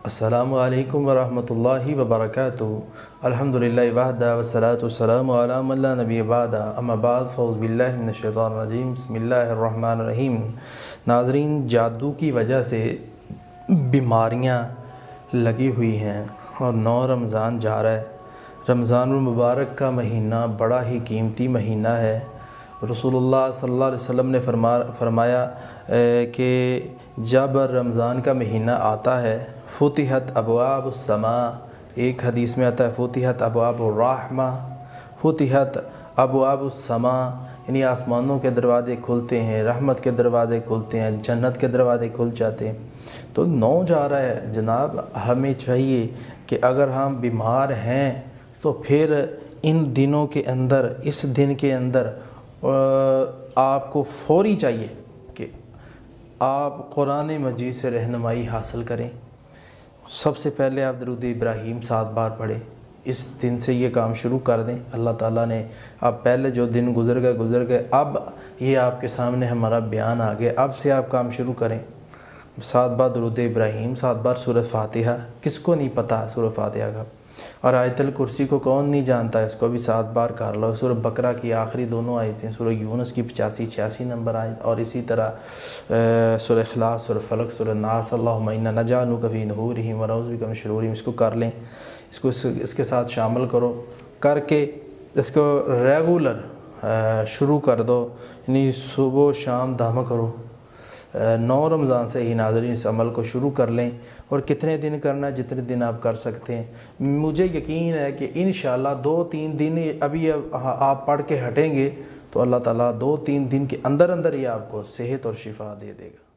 السلام علیکم ورحمۃ اللہ وبرکاتہ۔ الحمدللہ وحدہ والصلاۃ والسلام علی من لا نبی بعدہ، اما بعد فاعوذ باللہ من الشیطان الرجیم، بسم اللہ الرحمن الرحیم۔ ناظرین، جادو کی وجہ سے بیماریاں لگی ہوئی ہیں اور 9 رمضان جا رہا ہے۔ رمضان المبارک کا مہینہ بڑا ہی قیمتی مہینہ ہے۔ رسول اللہ صلی اللہ علیہ وسلم نے فرمایا کہ جب رمضان کا مہینہ آتا ہے فتحت ابواب السماء، ایک حدیث میں آتا ہے فتحت ابواب الرحمہ، فتحت ابواب السماء، یعنی آسمانوں کے دروازے کھلتے ہیں، رحمت کے دروازے کھلتے ہیں، جنت کے دروازے کھل جاتے ہیں۔ تو 9 جا رہا ہے جناب، ہمیں چاہیے کہ اگر ہم بیمار ہیں تو پھر ان دنوں کے اندر، اس دن کے اندر آپ کو فوری چاہیے کہ آپ قرآن مجید سے رہنمائی حاصل کریں۔ سب سے پہلے آپ درود ابراہیم 7 بار پڑھیں، اس دن سے یہ کام شروع کر دیں۔ اللہ تعالیٰ نے اب پہلے جو دن گزر گئے، اب یہ آپ کے سامنے ہمارا بیان آ گیا، اب سے آپ کام شروع کریں۔ 7 بار درود ابراہیم، 7 بار سورۃ فاتحہ، کس کو نہیں پتہ سورۃ فاتحہ کا؟ اور آیت الکرسی کو کون نہیں جانتا، اس کو بھی 7 بار کر لو۔ سورۃ بقرہ کی آخری دونوں آیتیں، سورۃ یونس کی 85-86 نمبر آیت، اور اسی طرح سورۃ اخلاص، سورۃ فلق، سورۃ ناس، اللہم انا نجعلک فی نحورہم ونعوذ بک من شرورہم، اس کو کر لیں، اس کے ساتھ شامل کرو، کر کے اس کو ریگولر شروع کر دو، یعنی صبح و شام دم کرو۔ 9 رمضان سے ہی ناظرین اس عمل کو شروع کر لیں، اور کتنے دن کرنا ہے؟ جتنے دن آپ کر سکتے ہیں۔ مجھے یقین ہے کہ انشاءاللہ 2-3 دن ابھی آپ پڑھ کے ہٹیں گے تو اللہ تعالیٰ 2-3 دن کے اندر ہی آپ کو صحت اور شفا دے دے گا۔